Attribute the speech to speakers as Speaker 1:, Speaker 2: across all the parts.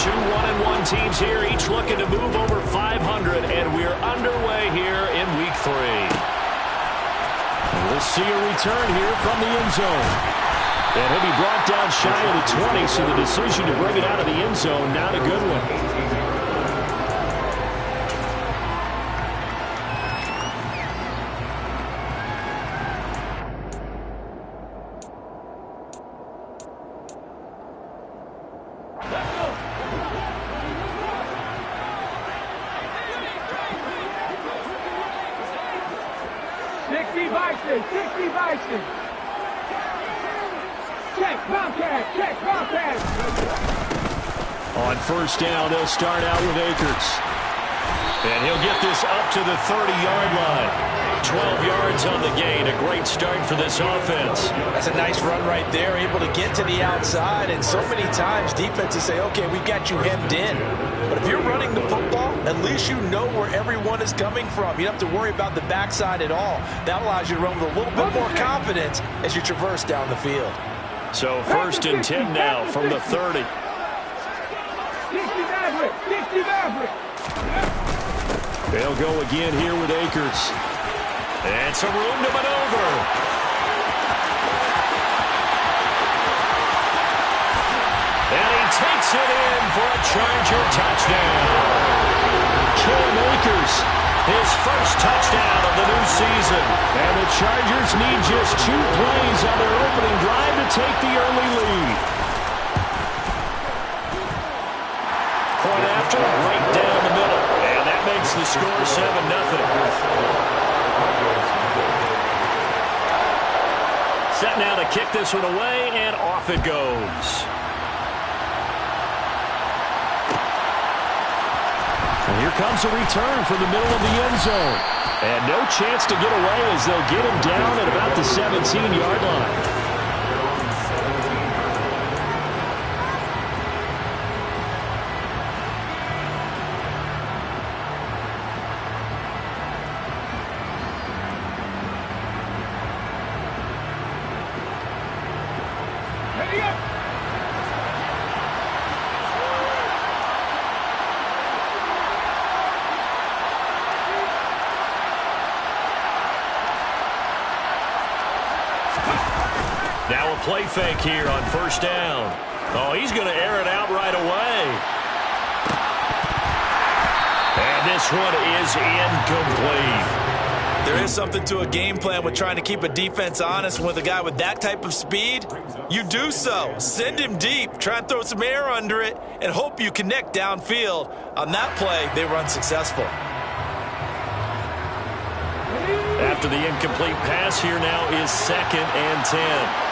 Speaker 1: Two 1-1 teams here, each looking to move over 500, and we're underway here in Week 3. We'll see a return here from the end zone. And he'll be brought down shy of the 20, so the decision to bring it out of the end zone, not a good one.
Speaker 2: 60 Bison, 60 Bison. Check, Bobcat, check, Bobcat.
Speaker 1: On first down, they'll start out with Akers. And he'll get this up to the 30-yard line. 12 yards on the gain. A great start for this offense.
Speaker 3: That's a nice run right there. Able to get to the outside. And so many times defenses say, okay, we've got you hemmed in. But if you're running the football, at least you know where everyone is coming from. You don't have to worry about the backside at all. That allows you to run with a little bit more confidence as you traverse down the field.
Speaker 1: So first and 10 now from the 30.
Speaker 2: 60 Maverick, 60 Maverick.
Speaker 1: They'll go again here with Akers. And some room to maneuver. And he takes it in for a Charger touchdown. Cam Akers, his first touchdown of the new season. And the Chargers need just 2 plays on their opening drive to take the early lead. Point after, right down the middle. And that makes the score 7-0. Set now to kick this one away, and off it goes. And here comes a return from the middle of the end zone. And no chance to get away as they'll get him down at about the 17-yard line. Now a play fake here on first down. Oh, he's going to air it out right away. And this one is incomplete.
Speaker 3: There is something to a game plan with trying to keep a defense honest. With a guy with that type of speed, you do so. Send him deep, try and throw some air under it, and hope you connect downfield. On that play, they were unsuccessful.
Speaker 1: After the incomplete pass, here now is 2nd and 10.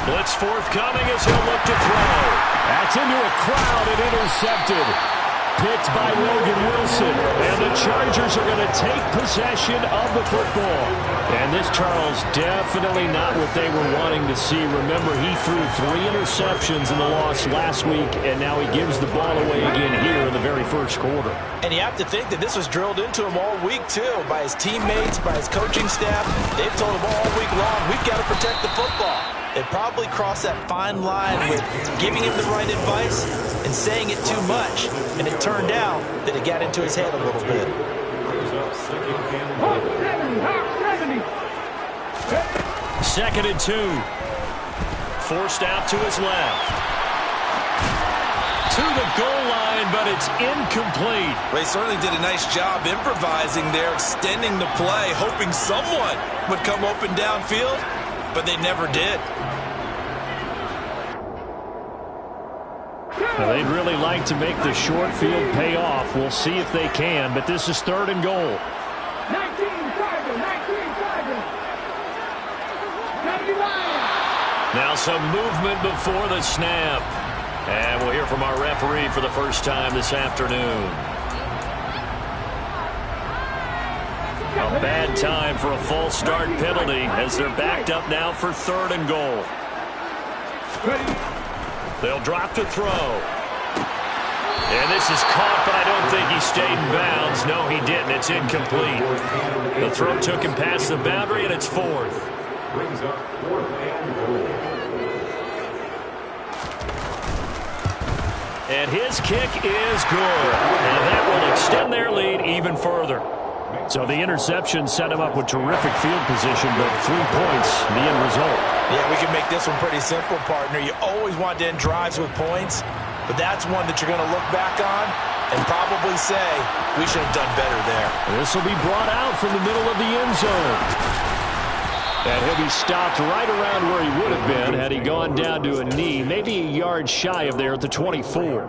Speaker 1: Blitz forthcoming as he'll look to throw. That's into a crowd and intercepted. Picked by Logan Wilson. And the Chargers are going to take possession of the football. And this, Charles, definitely not what they were wanting to see. Remember, he threw 3 interceptions in the loss last week, and now he gives the ball away again here in the very first quarter.
Speaker 3: And you have to think that this was drilled into him all week, too, by his teammates, by his coaching staff. They've told him all week long, we've got to protect the football. It probably crossed that fine line with giving him the right advice and saying it too much. And it turned out that it got into his head a little bit.
Speaker 1: Second and 2. Forced out to his left. To the goal line, but it's incomplete.
Speaker 3: They certainly did a nice job improvising there, extending the play, hoping someone would come open downfield, but they never did.
Speaker 1: Well, they'd really like to make the short field pay off. We'll see if they can, but this is 3rd and goal.
Speaker 2: 19 Charger.
Speaker 1: Now some movement before the snap. And we'll hear from our referee for the first time this afternoon. A bad time for a false start penalty as they're backed up now for 3rd and goal. They'll drop to throw. And this is caught, but I don't think he stayed in bounds. No, he didn't. It's incomplete. The throw took him past the boundary, and it's fourth.
Speaker 2: Brings up fourth and goal.
Speaker 1: And his kick is good. And that will extend their lead even further. So the interception set him up with terrific field position, but 3 points, the end result.
Speaker 3: Yeah, we can make this one pretty simple, partner. You always want to end drives with points, but that's one that you're going to look back on and probably say, we should have done better there.
Speaker 1: This will be brought out from the middle of the end zone. And he'll be stopped right around where he would have been had he gone down to a knee, maybe a yard shy of there at the 24.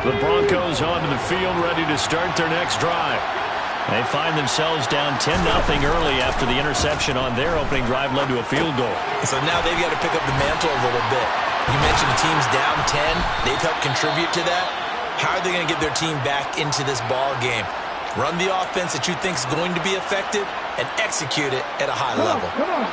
Speaker 1: The Broncos onto the field, ready to start their next drive. They find themselves down 10-0 early after the interception on their opening drive led to a field goal.
Speaker 3: So now they've got to pick up the mantle a little bit. You mentioned the team's down 10. They've helped contribute to that. How are they going to get their team back into this ball game? Run the offense that you think is going to be effective and execute it at a high level.
Speaker 2: Come on.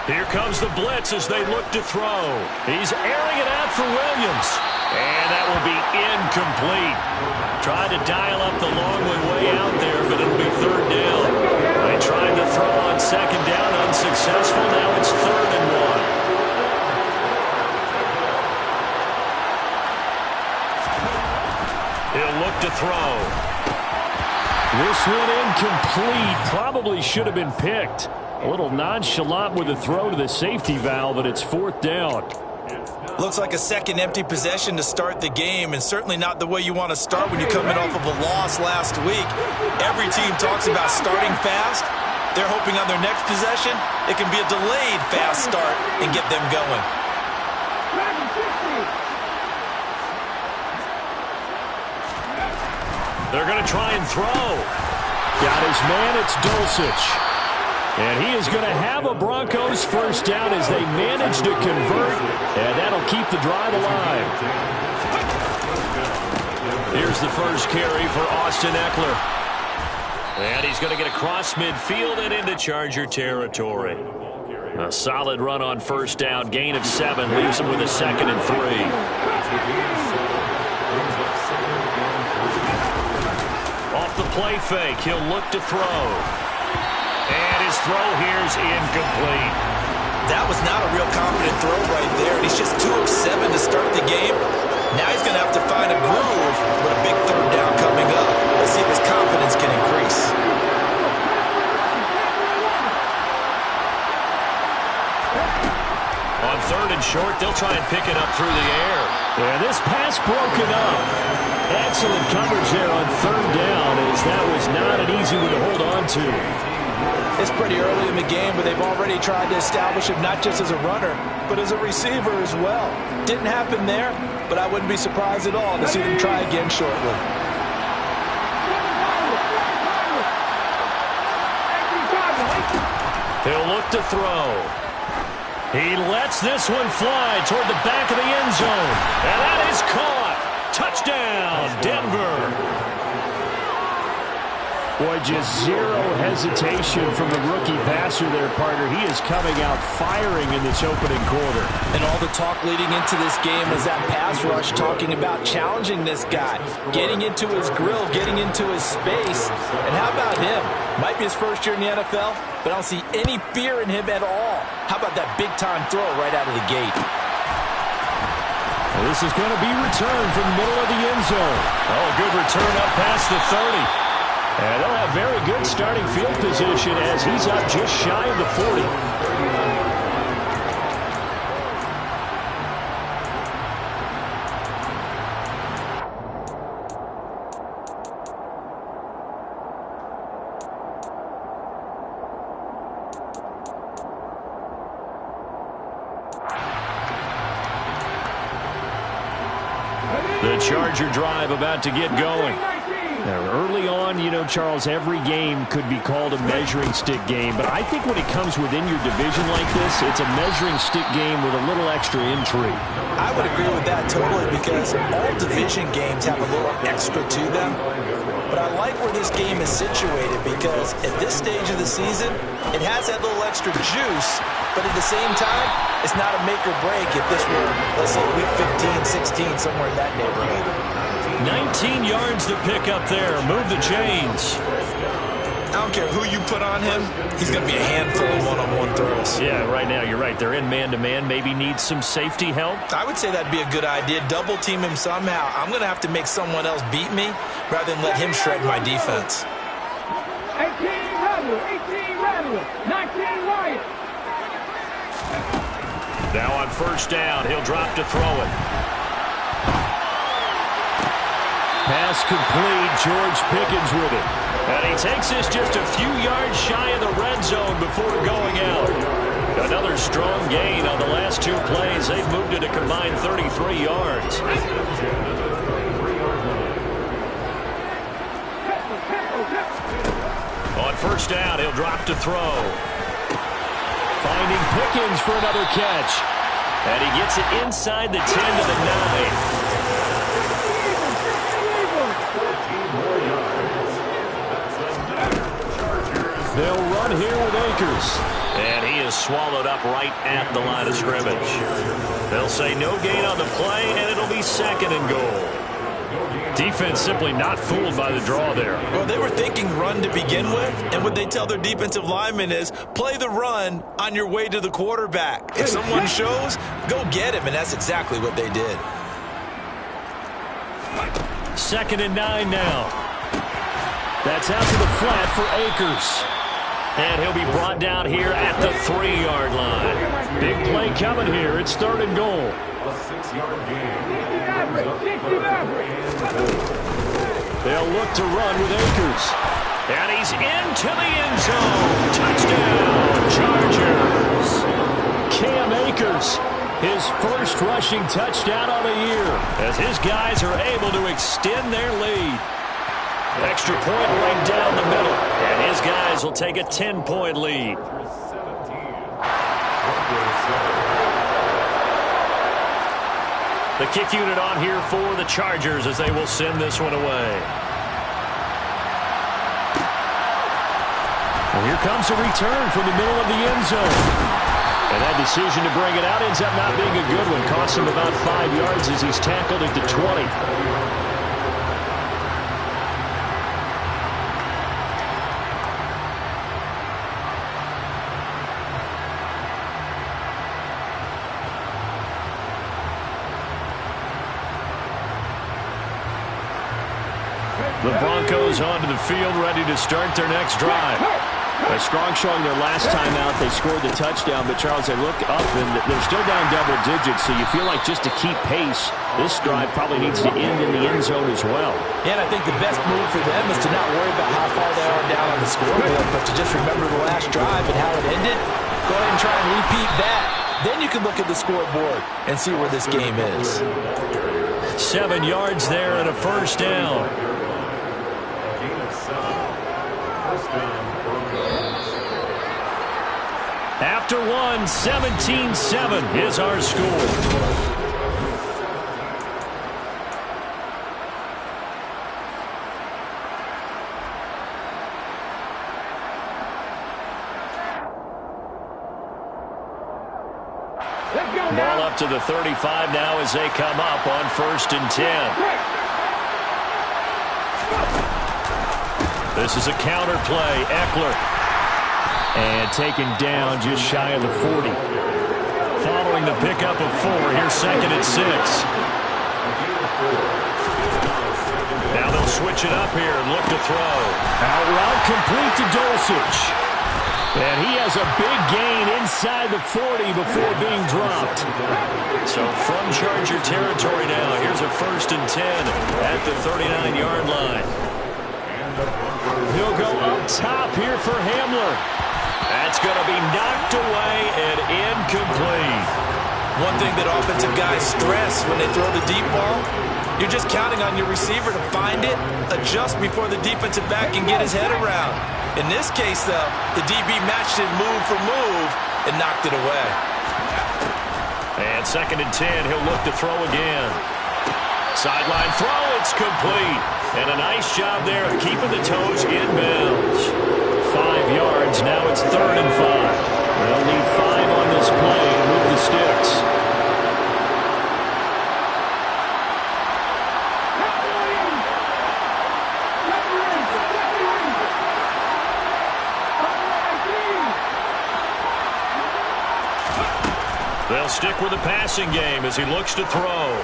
Speaker 1: Here comes the blitz as they look to throw. He's airing it out for Williams. And that will be incomplete. Tried to dial up the long way out there, but it'll be third down. They tried to throw on second down, unsuccessful. Now it's 3rd and 1. He'll look to throw. This one incomplete. Probably should have been picked. A little nonchalant with the throw to the safety valve, and it's 4th down.
Speaker 3: Looks like a second empty possession to start the game, and certainly not the way you want to start when you're coming off of a loss last week. Every team talks about starting fast. They're hoping on their next possession, it can be a delayed fast start and get them going.
Speaker 1: They're going to try and throw. Got his man, it's Dulcich. And he is going to have a Broncos first down as they manage to convert, and that'll keep the drive alive. Here's the first carry for Austin Ekeler. And he's going to get across midfield and into Charger territory. A solid run on first down, gain of 7, leaves him with a 2nd and 3. Off the play fake, he'll look to throw. And his throw here is incomplete.
Speaker 3: That was not a real confident throw right there. And he's just 2 of 7 to start the game. Now he's going to have to find a groove with a big third down coming up. Let's see if his confidence can increase.
Speaker 1: On 3rd and short, they'll try and pick it up through the air. And this pass broken up. Excellent coverage there on 3rd down, as that was not an easy one to hold on to.
Speaker 3: It's pretty early in the game, but they've already tried to establish him not just as a runner, but as a receiver as well. Didn't happen there, but I wouldn't be surprised at all to see them try again shortly.
Speaker 1: He'll look to throw. He lets this one fly toward the back of the end zone. And that is caught. Touchdown, Denver. Boy, just zero hesitation from the rookie passer there, partner. He is coming out firing in this opening quarter.
Speaker 3: And all the talk leading into this game was that pass rush, talking about challenging this guy, getting into his grill, getting into his space. And how about him? Might be his first year in the NFL, but I don't see any fear in him at all. How about that big-time throw right out of the gate?
Speaker 1: Well, this is going to be returned from the middle of the end zone. Oh, a good return up past the 30. And they'll have very good starting field position as he's up just shy of the 40. The Charger drive about to get going. Now, early on, you know, Charles, every game could be called a measuring stick game, but I think when it comes within your division like this, it's a measuring stick game with a little extra intrigue.
Speaker 3: I would agree with that totally, because all division games have a little extra to them. But I like where this game is situated, because at this stage of the season, it has that little extra juice, but at the same time, it's not a make or break if this were, let's say, week 15, 16, somewhere in that neighborhood.
Speaker 1: 19 yards to pick up there. Move the chains.
Speaker 3: I don't care who you put on him, he's going to be a handful of one-on-one throws.
Speaker 1: Yeah, right now, you're right. They're in man-to-man. Maybe need some safety help.
Speaker 3: I would say that'd be a good idea. Double team him somehow. I'm going to have to make someone else beat me rather than let him shred my defense.
Speaker 4: 18 Randall, 19 Wyatt.
Speaker 1: Now on first down, he'll drop to throw it. Pass complete. George Pickens with it. And he takes this just a few yards shy of the red zone before going out. Another strong gain on the last two plays. They've moved it a combined 33 yards. On first down, he'll drop to throw. Finding Pickens for another catch. And he gets it inside the 10 to the 9. They'll run here with Akers. And he is swallowed up right at the line of scrimmage. They'll say no gain on the play, and it'll be second and goal. Defense simply not fooled by the draw there.
Speaker 3: Well, they were thinking run to begin with, and what they tell their defensive linemen is play the run on your way to the quarterback. If someone shows, go get him, and that's exactly what they did.
Speaker 1: Second and 9 now. That's out to the flat for Akers. And he'll be brought down here at the 3-yard line. Big play coming here. It's third and goal.
Speaker 2: A 6-yard gain.
Speaker 1: They'll look to run with Akers. And he's into the end zone. Touchdown, Chargers. Cam Akers, his first rushing touchdown of the year, as his guys are able to extend their lead. Extra point right down the middle. And his guys will take a 10-point lead. The kick unit on here for the Chargers as they will send this one away. Well, here comes a return from the middle of the end zone. And that decision to bring it out ends up not being a good one. Costs him about 5 yards as he's tackled at the 20. The Broncos onto the field, ready to start their next drive. A strong showing their last time out. They scored the touchdown, but Charles, they look up and they're still down double digits, so you feel like just to keep pace, this drive probably needs to end in the end zone as well.
Speaker 3: Yeah, and I think the best move for them is to not worry about how far they are down on the scoreboard, but to just remember the last drive and how it ended. Go ahead and try and repeat that. Then you can look at the scoreboard and see where this game is.
Speaker 1: 7 yards there and a first down. After one, 17-7 is our score. Ball up to the 35 now as they come up on 1st and 10. This is a counter play. Eckler. And taken down just shy of the 40. Following the pickup of 4, here's 2nd and 6. Now they'll switch it up here and look to throw. Out route complete to Dulcich. And he has a big gain inside the 40 before being dropped. So from Charger territory now, here's a 1st and 10 at the 39-yard line. He'll go up top here for Hamler. That's going to be knocked away and incomplete.
Speaker 3: One thing that offensive guys stress when they throw the deep ball, you're just counting on your receiver to find it, adjust before the defensive back can get his head around. In this case, though, the DB matched it move for move and knocked it away.
Speaker 1: And 2nd and 10, he'll look to throw again. Sideline throw, it's complete. And a nice job there of keeping the toes in bounds. 5 yards, now it's 3rd and 5. They'll need 5 on this play to move the sticks. They'll stick with the passing game as he looks to throw.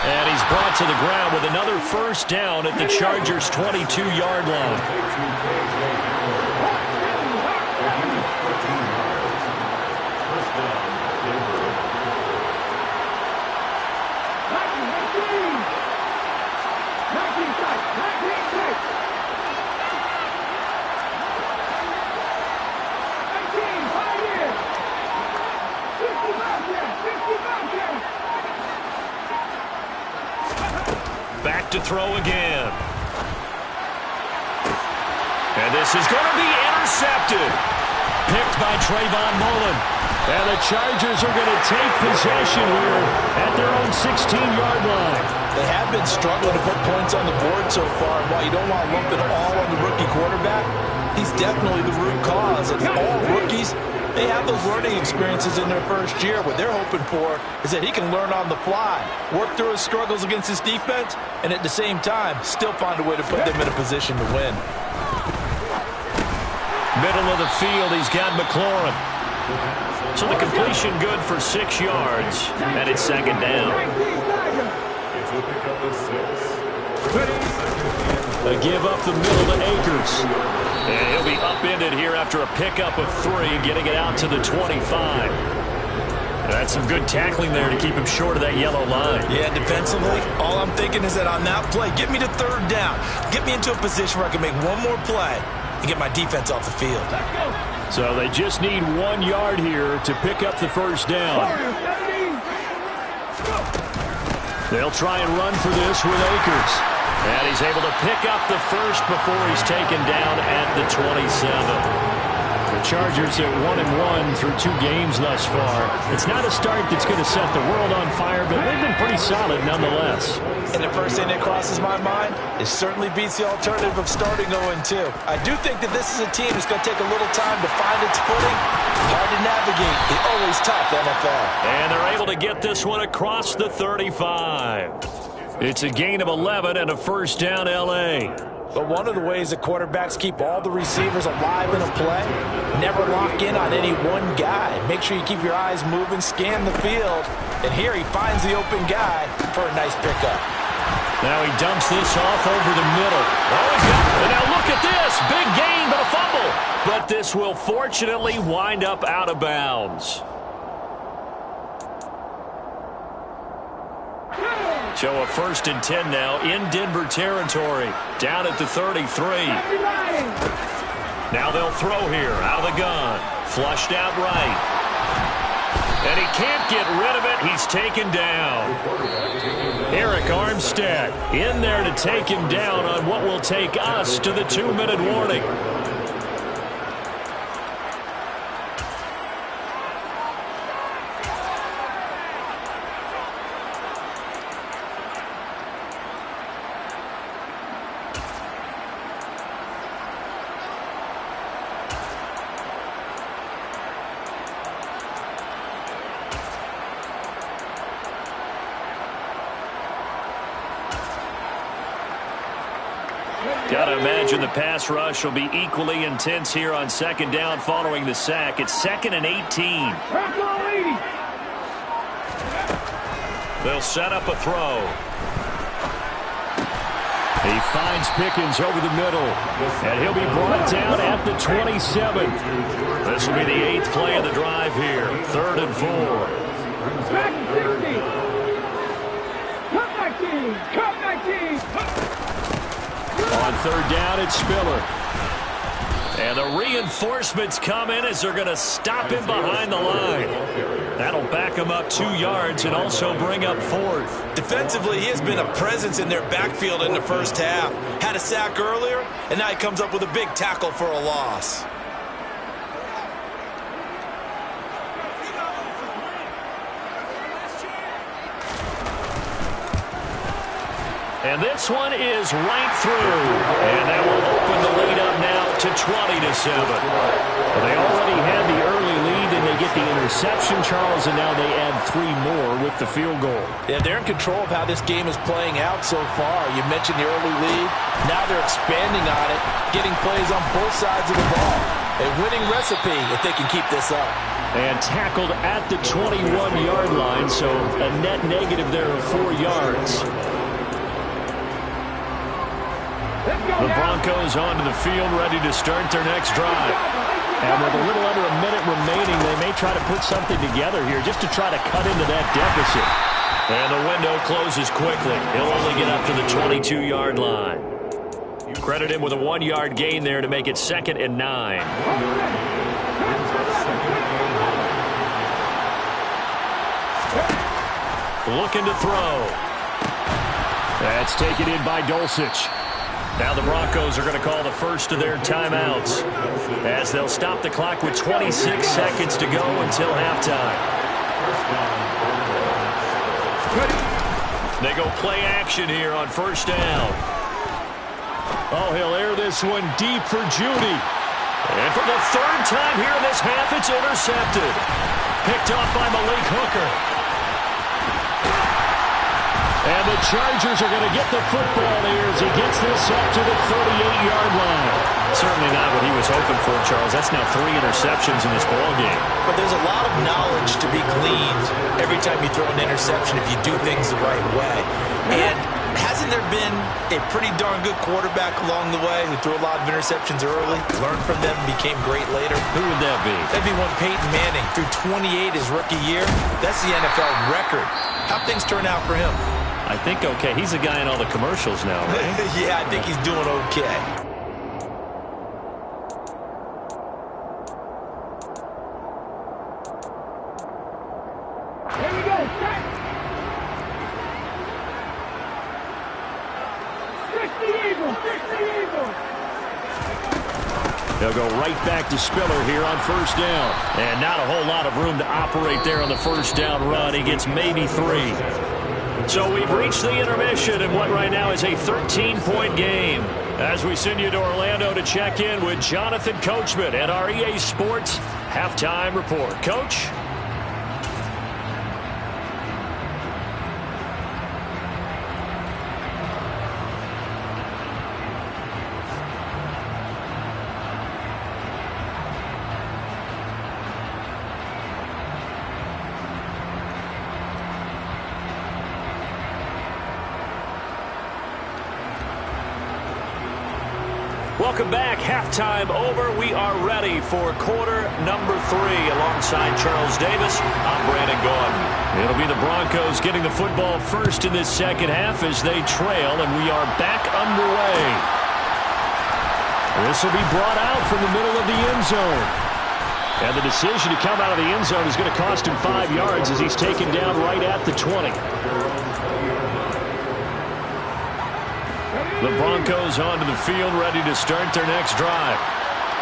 Speaker 1: And he's brought to the ground with another first down at the Chargers' 22-yard line. Back to throw again. And this is going to be intercepted. Picked by Trayvon Mullen. And the Chargers are going to take possession here at their own 16-yard line.
Speaker 3: They have been struggling to put points on the board so far. And while you don't want to lump it all on the rookie quarterback, he's definitely the root cause. And all rookies, they have those learning experiences in their first year. What they're hoping for is that he can learn on the fly, work through his struggles against his defense, and at the same time, still find a way to put them in a position to win.
Speaker 1: Middle of the field, he's got McLaurin. So the completion good for 6 yards, and it's 2nd down. A give up the middle to Akers. And he'll be upended here after a pickup of 3, getting it out to the 25. That's some good tackling there to keep him short of that yellow line.
Speaker 3: Yeah, defensively, all I'm thinking is that on that play, get me to 3rd down. Get me into a position where I can make one more play and get my defense off the field.
Speaker 1: So they just need 1 yard here to pick up the first down. They'll try and run for this with Akers. And he's able to pick up the first before he's taken down at the 27. The Chargers at 1-1 through 2 games thus far. It's not a start that's going to set the world on fire, but they've been pretty solid nonetheless.
Speaker 3: And the first thing that crosses my mind, it certainly beats the alternative of starting 0-2. I do think that this is a team that's going to take a little time to find its footing. Hard to navigate the always tough NFL.
Speaker 1: And they're able to get this one across the 35. It's a gain of 11 and a first down, L.A.
Speaker 3: But one of the ways that quarterbacks keep all the receivers alive in a play, never lock in on any one guy. Make sure you keep your eyes moving, scan the field. And here he finds the open guy for a nice pickup.
Speaker 1: Now he dumps this off over the middle. And now look at this. Big gain, but a fumble. But this will fortunately wind up out of bounds. So a 1st and 10 now in Denver territory. Down at the 33. Now they'll throw here out of the gun. Flushed out right. And he can't get rid of it. He's taken down. Eric Armstead in there to take him down on what will take us to the 2-minute warning. Got to imagine the pass rush will be equally intense here on 2nd down following the sack. It's 2nd and 18. They'll set up a throw. He finds Pickens over the middle. And he'll be brought down at the 27. This will be the 8th play of the drive here. 3rd and 4.
Speaker 4: Cut back team.
Speaker 1: On 3rd down, it's Spiller. And the reinforcements come in as they're going to stop him behind the line. That'll back him up 2 yards and also bring up 4th.
Speaker 3: Defensively, he has been a presence in their backfield in the first half. Had a sack earlier, and now he comes up with a big tackle for a loss.
Speaker 1: And this one is right through. And that will open the lead up now to 20-7. Well, they already had the early lead, and they get the interception, Charles, and now they add 3 more with the field goal.
Speaker 3: Yeah, they're in control of how this game is playing out so far. You mentioned the early lead. Now they're expanding on it, getting plays on both sides of the ball. A winning recipe if they can keep this up.
Speaker 1: And tackled at the 21-yard line, so a net negative there of 4 yards. The Broncos onto the field, ready to start their next drive. And with a little under a minute remaining, they may try to put something together here just to try to cut into that deficit. And the window closes quickly. He'll only get up to the 22-yard line. Credit him with a 1-yard gain there to make it 2nd and 9. Looking to throw. That's taken in by Dulcich. Now the Broncos are going to call the first of their timeouts as they'll stop the clock with 26 seconds to go until halftime. They go play action here on first down. Oh, he'll air this one deep for Judy. And for the 3rd time here in this half, it's intercepted. Picked off by Malik Hooker. And the Chargers are going to get the football here as he gets this up to the 38-yard line. Certainly not what he was hoping for, Charles. That's now 3 interceptions in this ball game.
Speaker 3: But there's a lot of knowledge to be gleaned every time you throw an interception if you do things the right way. And hasn't there been a pretty darn good quarterback along the way who threw a lot of interceptions early, learned from them, and became great later?
Speaker 1: Who would that be?
Speaker 3: That'd be one Peyton Manning threw 28 his rookie year. That's the NFL record. How'd things turn out for him?
Speaker 1: I think okay. He's the guy in all the commercials now, right?
Speaker 3: Yeah, I think he's doing okay.
Speaker 4: Here we go. Set. 60 Eagles. 60 Eagles.
Speaker 1: They'll go right back to Spiller here on first down. And not a whole lot of room to operate there on the first down run. He gets maybe 3. So we've reached the intermission in what right now is a 13-point game. As we send you to Orlando to check in with Jonathan Coachman at our EA Sports Halftime Report. Coach? Welcome back. Halftime over. We are ready for quarter number 3 alongside Charles Davis. I'm Brandon Gaudin. It'll be the Broncos getting the football first in this second half as they trail, and we are back underway. This will be brought out from the middle of the end zone. And the decision to come out of the end zone is going to cost him 5 yards as he's taken down right at the 20. The Broncos onto the field, ready to start their next drive.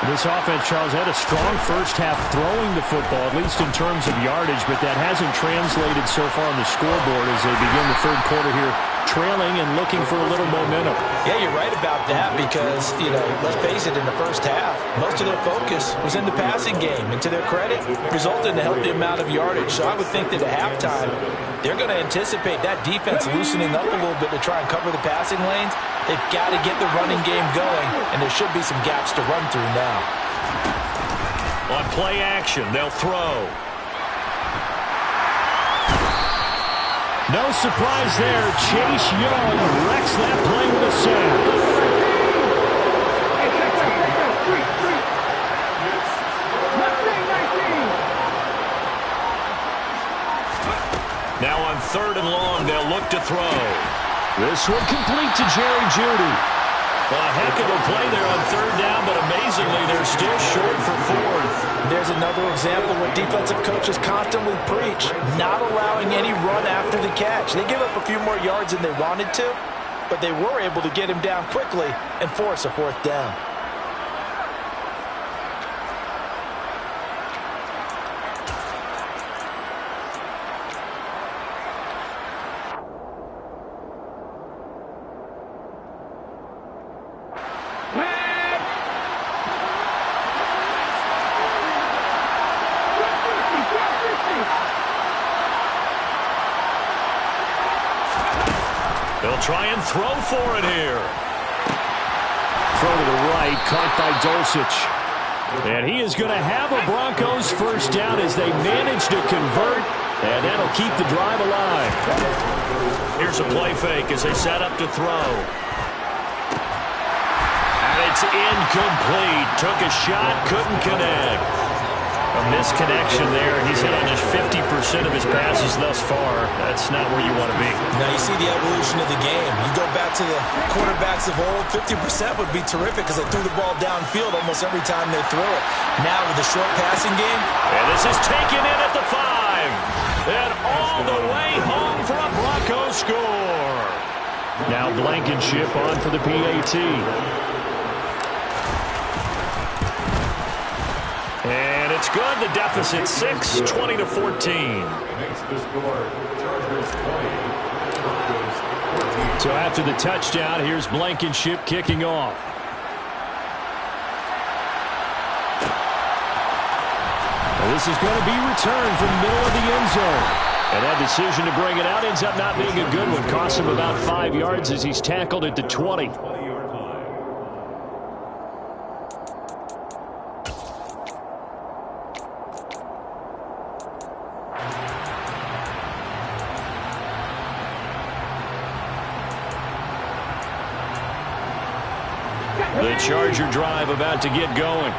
Speaker 1: This offense, Charles, had a strong first half throwing the football, at least in terms of yardage, but that hasn't translated so far on the scoreboard as they begin the third quarter here, trailing and looking for a little momentum.
Speaker 3: Yeah, you're right about that because, let's face it, in the first half, most of their focus was in the passing game. And to their credit, resulted in a healthy amount of yardage. So I would think that at halftime, they're going to anticipate that defense loosening up a little bit to try and cover the passing lanes. They've got to get the running game going, and there should be some gaps to run through now.
Speaker 1: On play action, they'll throw. No surprise there. Chase Young wrecks that play with a sack. Now on 3rd and long, they'll look to throw. This one complete to Jerry Jeudy. Well, a heck of a play there on 3rd down, but amazingly, they're still short for 4th.
Speaker 3: There's another example where defensive coaches constantly preach, not allowing any run after the catch. They give up a few more yards than they wanted to, but they were able to get him down quickly and force a 4th down.
Speaker 1: try and throw for it here. Throw to the right, caught by Dulcich. And he is going to have a Broncos first down as they manage to convert, and that'll keep the drive alive. Here's a play fake as they set up to throw. And it's incomplete. Took a shot, couldn't connect. A misconnection there. He's hit on just 50% of his passes thus far. That's not where you want to be.
Speaker 3: Now you see the evolution of the game. You go back to the quarterbacks of old, 50% would be terrific because they threw the ball downfield almost every time they threw it. Now with the short passing game.
Speaker 1: And this is taken in at the 5. And all the way home for a Broncos score. Now Blankenship on for the PAT. And it's good. The deficit 6, 20-14.
Speaker 2: Makes the score. Chargers 20. Broncos 14.
Speaker 1: So after the touchdown, here's Blankenship kicking off. And this is going to be returned from the middle of the end zone. And that decision to bring it out ends up not being a good one. Costs him about 5 yards as he's tackled at the 20. The Charger drive about to get going.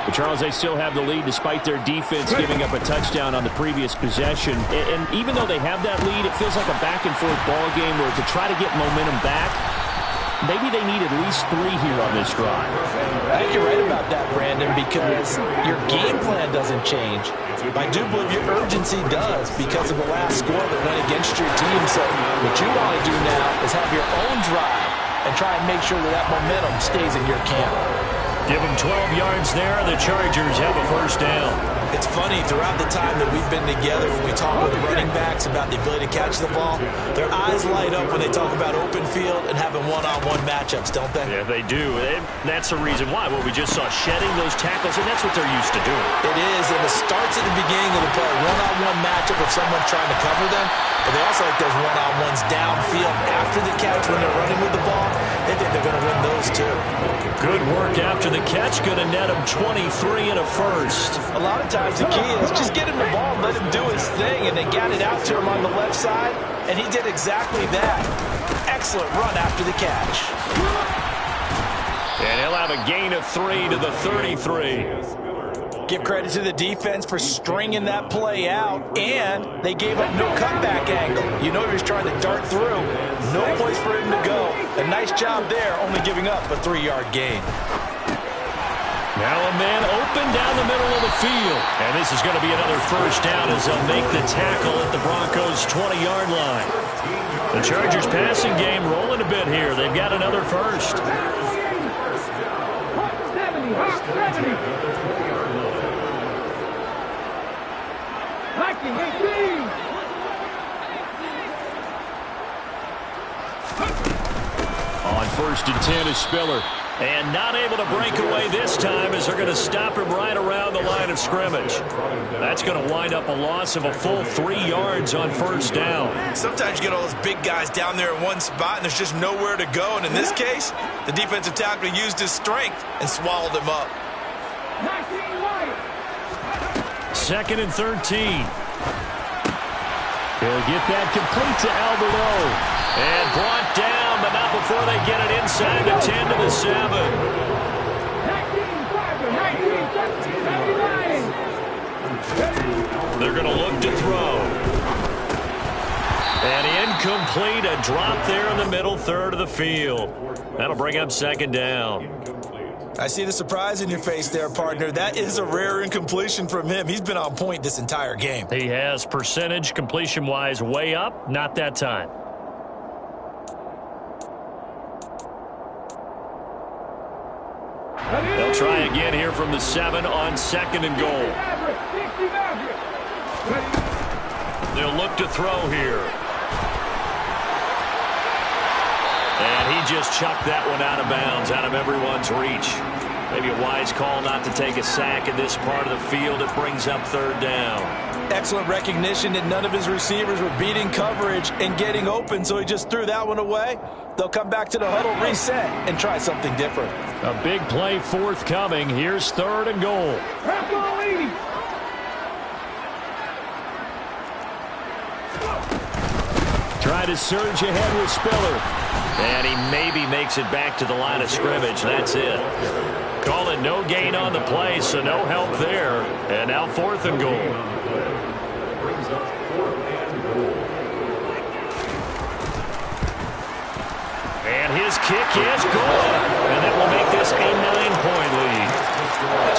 Speaker 1: But Charles, they still have the lead despite their defense giving up a touchdown on the previous possession. And even though they have that lead, it feels like a back-and-forth ball game where to try to get momentum back, maybe they need at least 3 here on this drive.
Speaker 3: I think you're right about that, Brandon, because your game plan doesn't change. I do believe your urgency does because of the last score that went against your team. So what you want to do now is have your own drive and try and make sure that momentum stays in your camp.
Speaker 1: Give them 12 yards there. The Chargers have a first down.
Speaker 3: It's funny, throughout the time that we've been together, when we talk with the running backs about the ability to catch the ball, their eyes light up when they talk about open field and having one-on-one matchups, don't they?
Speaker 1: Yeah, they do. And that's the reason why. What we just saw, shedding those tackles, and that's what they're used to doing.
Speaker 3: It is, and it starts at the beginning of the play. One-on-one matchup if someone's trying to cover them, but they also like those one-on-ones downfield after the catch when they're running with the ball. They think they're going to win those too.
Speaker 1: Good work after the catch. Going to net him 23 and a first.
Speaker 3: A lot of times the key is just get him the ball, let him do his thing, and they got it out to him on the left side, and he did exactly that. Excellent run after the catch.
Speaker 1: And he'll have a gain of 3 to the 33.
Speaker 3: Give credit to the defense for stringing that play out, and they gave up no cutback angle. You know he was trying to dart through. No place for him to go. A nice job there, only giving up a 3-yard gain.
Speaker 1: Now a man open down the middle of the field. And this is going to be another first down as they'll make the tackle at the Broncos' 20-yard line. The Chargers passing game rolling a bit here. They've got another first.
Speaker 4: 70.
Speaker 1: On 1st and 10 is Spiller. And not able to break away this time as they're going to stop him right around the line of scrimmage. That's going to wind up a loss of a full 3 yards on first down.
Speaker 3: Sometimes you get all those big guys down there in one spot and there's just nowhere to go. And in this case, the defensive tackle used his strength and swallowed him up.
Speaker 1: 2nd and 13. He'll get that complete to Alberto. And brought down, but not before they get it inside the 10 to the 7. 19, they're going to look to throw. And incomplete, a drop there in the middle third of the field. That'll bring up 2nd down.
Speaker 3: I see the surprise in your face there, partner. That is a rare incompletion from him. He's been on point this entire game.
Speaker 1: He has percentage completion-wise way up, not that time. They'll try again here from the 7 on 2nd and goal. They'll look to throw here. And he just chucked that one out of bounds, out of everyone's reach. Maybe a wise call not to take a sack in this part of the field. It brings up third down.
Speaker 3: Excellent recognition that none of his receivers were beating coverage and getting open, so he just threw that one away. They'll come back to the huddle, reset, and try something different.
Speaker 1: A big play forthcoming. Here's third and goal. Try to surge ahead with Spiller. And he maybe makes it back to the line of scrimmage. That's it. Call it no gain on the play, so no help there. And now fourth and goal.
Speaker 2: Brings up 4th and goal.
Speaker 1: And his kick is good. And that will make this a 9-point lead.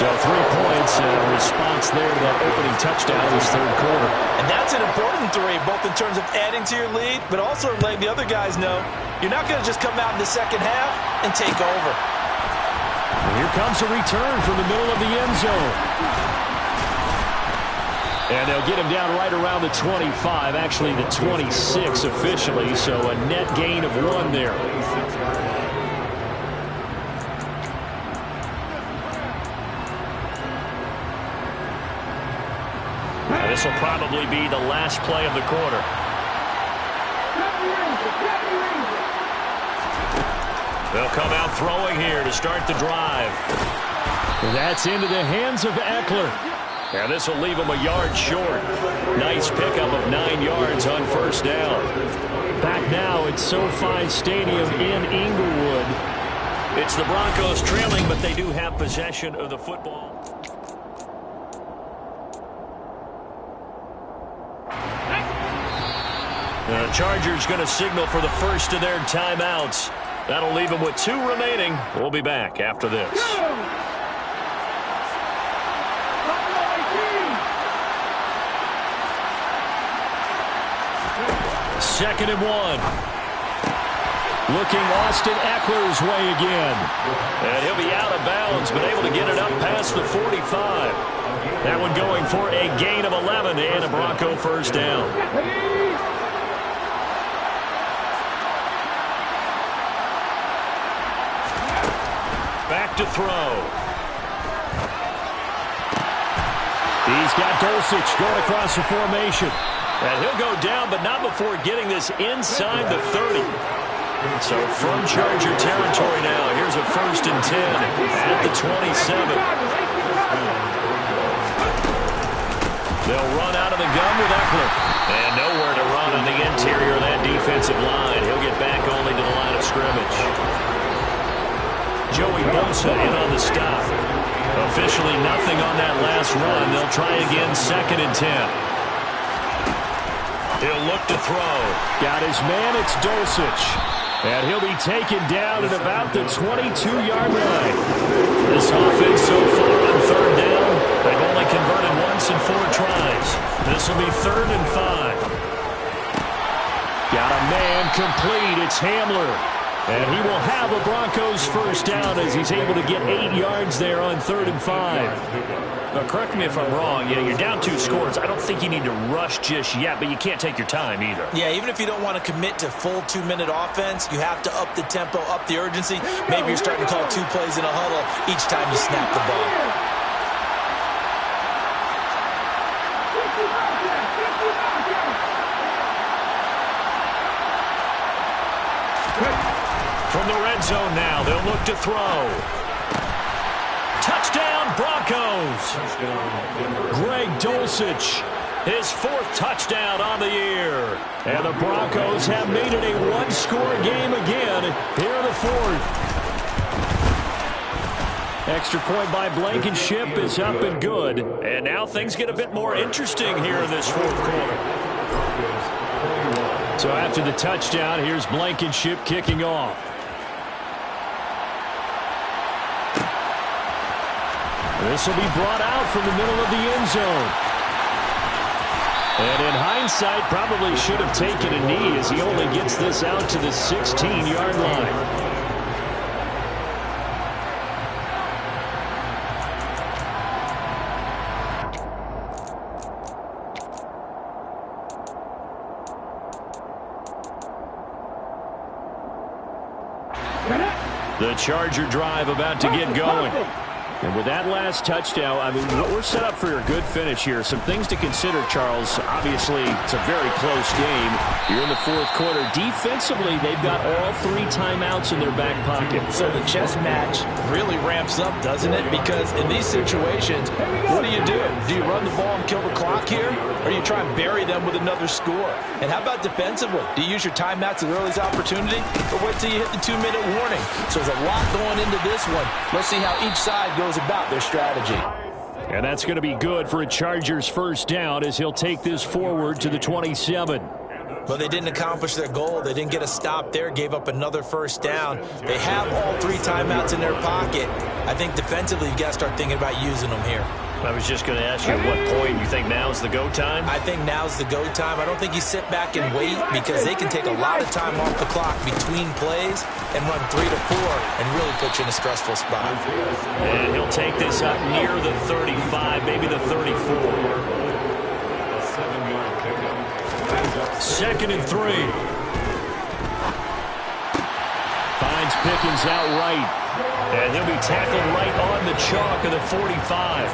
Speaker 1: So 3 points in response there to that opening touchdown this third quarter.
Speaker 3: And that's an important 3, both in terms of adding to your lead, but also letting the other guys know you're not going to just come out in the second half and take over.
Speaker 1: And here comes a return from the middle of the end zone. And they'll get him down right around the 25, actually the 26 officially, so a net gain of 1 there. This will probably be the last play of the quarter. They'll come out throwing here to start the drive. And that's into the hands of Eckler. And this will leave him a yard short. Nice pickup of 9 yards on first down. Back now at SoFi Stadium in Inglewood. It's the Broncos trailing, but they do have possession of the football. The Chargers going to signal for the first of their timeouts. That'll leave them with 2 remaining. We'll be back after this. Second and 1. Looking Austin Eckler's way again. And he'll be out of bounds, but able to get it up past the 45. That one going for a gain of 11 and a Bronco first down. Back to throw. He's got Dulcich going across the formation. And he'll go down, but not before getting this inside the 30. So from Charger territory now, here's a 1st and 10 at the 27. They'll run out of the gun with Eckler. And nowhere to run on the interior of that defensive line. He'll get back only to the line of scrimmage. Joey Bosa in on the stop. Officially nothing on that last run. They'll try again, 2nd and 10. He'll look to throw. Got his man, it's Dulcich. And he'll be taken down at about the 22-yard line. This offense so far on third down, they've only converted once in 4 tries. This will be 3rd and 5. Got a man complete, it's Hamler. And he will have a Broncos first down as he's able to get 8 yards there on 3rd and 5. Now, correct me if I'm wrong. Yeah, you're down 2 scores. I don't think you need to rush just yet, but you can't take your time either.
Speaker 3: Yeah, even if you don't want to commit to full 2-minute offense, you have to up the tempo, up the urgency. Maybe you're starting to call 2 plays in a huddle each time you snap the ball.
Speaker 1: From the red zone now, they'll look to throw. Touchdown, Broncos. Greg Dulcich, his 4th touchdown on the year. And the Broncos have made it a 1-score game again here in the 4th. Extra point by Blankenship is up and good. And now things get a bit more interesting here in this 4th quarter. So after the touchdown, here's Blankenship kicking off. This will be brought out from the middle of the end zone. And in hindsight, probably should have taken a knee as he only gets this out to the 16-yard line. The Charger drive about to get going. And with that last touchdown, I mean, we're set up for a good finish here. Some things to consider, Charles. Obviously, it's a very close game. You're in the fourth quarter. Defensively, they've got all 3 timeouts in their back pocket.
Speaker 3: So the chess match really ramps up, doesn't it? Because in these situations, what do? Do you run the ball and kill the clock here? Or do you try and bury them with another score? And how about defensively? Do you use your timeouts at earliest opportunity? Or wait till you hit the 2-minute warning? So there's a lot going into this one. Let's see how each side goes about their strategy.
Speaker 1: And that's going to be good for a Chargers first down as he'll take this forward to the 27.
Speaker 3: Well, they didn't accomplish their goal. They didn't get a stop there, gave up another first down. They have all 3 timeouts in their pocket. I think defensively, you've got to start thinking about using them here.
Speaker 1: I was just going to ask you at what point you think now's the go time?
Speaker 3: I think now's the go time. I don't think you sit back and wait because they can take a lot of time off the clock between plays and run 3 to 4 and really put you in a stressful spot.
Speaker 1: And he'll take this up near the 35, maybe the 34. 2nd and 3. Finds Pickens outright. And he'll be tackled right on the chalk of the 45.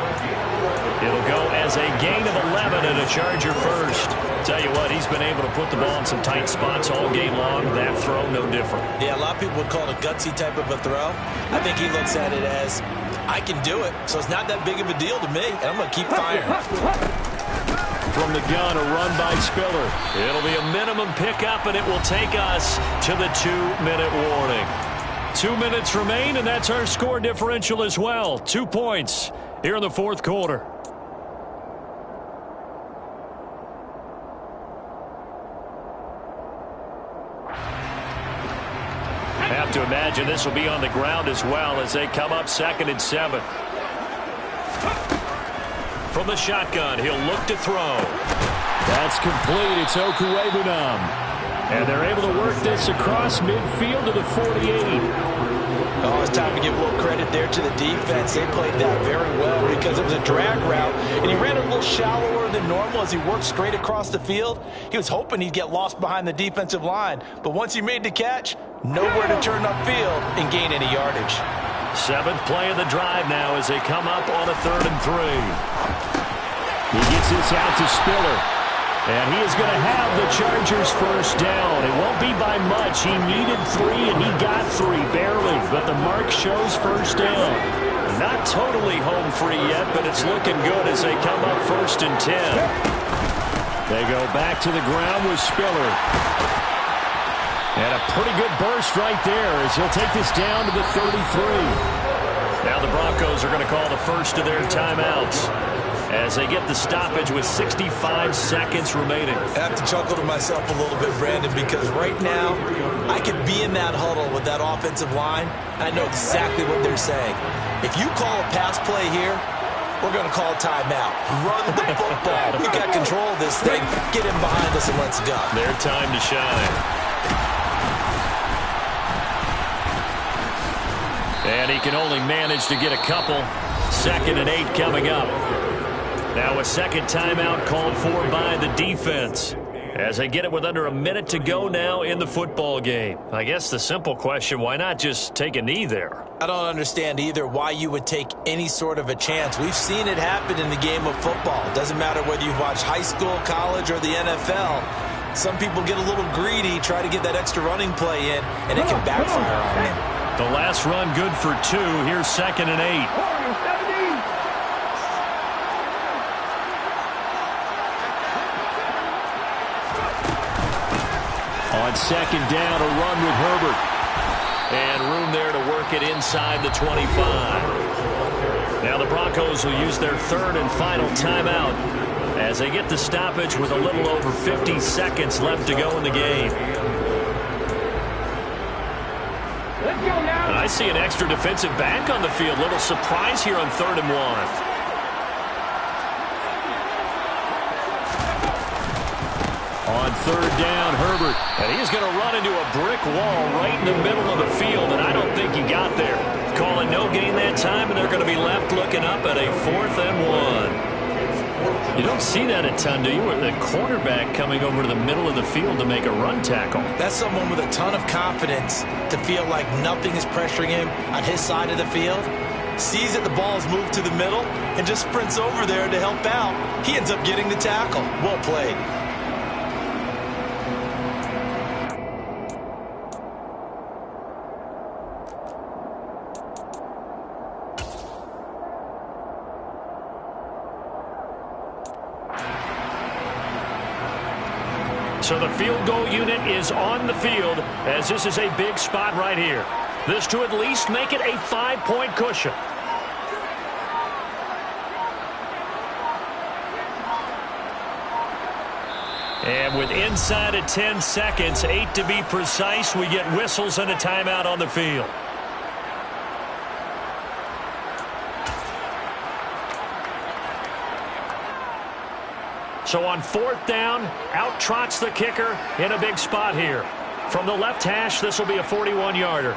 Speaker 1: It'll go as a gain of 11 and a Charger first. Tell you what, he's been able to put the ball in some tight spots all game long. That throw, no different.
Speaker 3: Yeah, a lot of people would call it a gutsy type of a throw. I think he looks at it as, I can do it, so it's not that big of a deal to me, and I'm going to keep firing.
Speaker 1: From the gun, a run by Spiller. It'll be a minimum pickup, and it will take us to the 2-minute warning. 2 minutes remain, and that's our score differential as well. 2 points here in the fourth quarter. Have to imagine this will be on the ground as well as they come up 2nd and 7. From the shotgun, he'll look to throw. That's complete. It's Okuwebunam. And they're able to work this across midfield to the 48.
Speaker 3: Oh, it's time to give a little credit there to the defense. They played that very well because it was a drag route, and he ran a little shallower than normal as he worked straight across the field. He was hoping he'd get lost behind the defensive line, but once he made the catch, nowhere to turn upfield and gain any yardage.
Speaker 1: 7th play of the drive now as they come up on a 3rd and 3. He gets this out to Spiller. And he is going to have the Chargers first down. It won't be by much. He needed 3, and he got 3, barely. But the mark shows first down. Not totally home free yet, but it's looking good as they come up 1st and 10. They go back to the ground with Spiller. And a pretty good burst right there as he'll take this down to the 33. Now the Broncos are going to call the first of their timeouts as they get the stoppage with 65 seconds remaining.
Speaker 3: I have to chuckle to myself a little bit, Brandon, because right now I could be in that huddle with that offensive line. I know exactly what they're saying. If you call a pass play here, we're going to call a timeout. Run the football. We've got control of this thing. Get him behind us and let's go.
Speaker 1: Their time to shine. And he can only manage to get a couple. 2nd and 8 coming up. Now a second timeout called for by the defense as they get it with under a minute to go now in the football game. I guess the simple question, why not just take a knee there?
Speaker 3: I don't understand either why you would take any sort of a chance. We've seen it happen in the game of football. It doesn't matter whether you've watched high school, college, or the NFL. Some people get a little greedy, try to get that extra running play in, and it can backfire on them.
Speaker 1: The last run good for 2. Here's 2nd and 8. On 2nd down, a run with Herbert. And room there to work it inside the 25. Now the Broncos will use their 3rd and final timeout as they get the stoppage with a little over 50 seconds left to go in the game. And I see an extra defensive back on the field. Little surprise here on 3rd and 1. On 3rd down, Herbert. And he's going to run into a brick wall right in the middle of the field, and I don't think he got there. Calling no gain that time, and they're going to be left looking up at a 4th and 1. You don't see that a ton, do you? Where the cornerback coming over to the middle of the field to make a run tackle.
Speaker 3: That's someone with a ton of confidence to feel like nothing is pressuring him on his side of the field. Sees that the ball's moved to the middle and just sprints over there to help out. He ends up getting the tackle. Well played.
Speaker 1: So the field goal unit is on the field as this is a big spot right here. This to at least make it a 5-point cushion. And with inside of 10 seconds, 8 to be precise, we get whistles and a timeout on the field. So on 4th down, out trots the kicker in a big spot here. From the left hash, this will be a 41-yarder.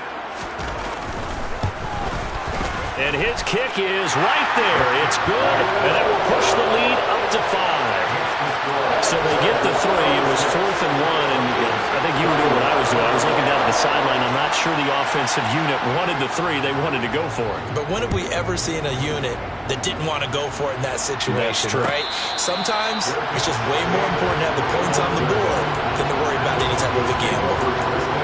Speaker 1: And his kick is right there. It's good, and that will push the lead up to 5. So they get the 3. It was 4th and 1, and I think you were doing what I was doing. I was looking down at the sideline. I'm not sure the offensive unit wanted the 3. They wanted to go for it.
Speaker 3: But when have we ever seen a unit that didn't want to go for it in that situation, right? Sometimes it's just way more important to have the points on the board than to worry about any type of a gamble.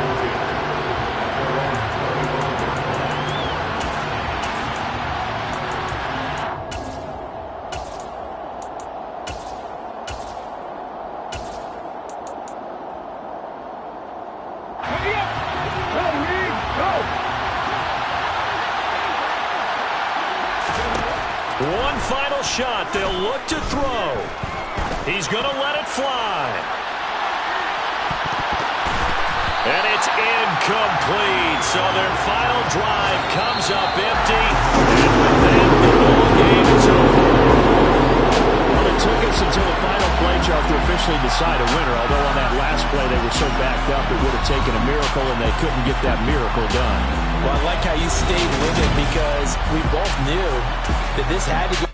Speaker 1: One final shot. They'll look to throw. He's going to let it fly. And it's incomplete. So their final drive comes up empty. And with that, the ball game is over. Well, it took us until the final play, Chuck, to officially decide a winner. Although on that last play they were so backed up, it would have taken a miracle, and they couldn't get that miracle done.
Speaker 3: Well, I like how you stayed with it because we both knew that this had to go.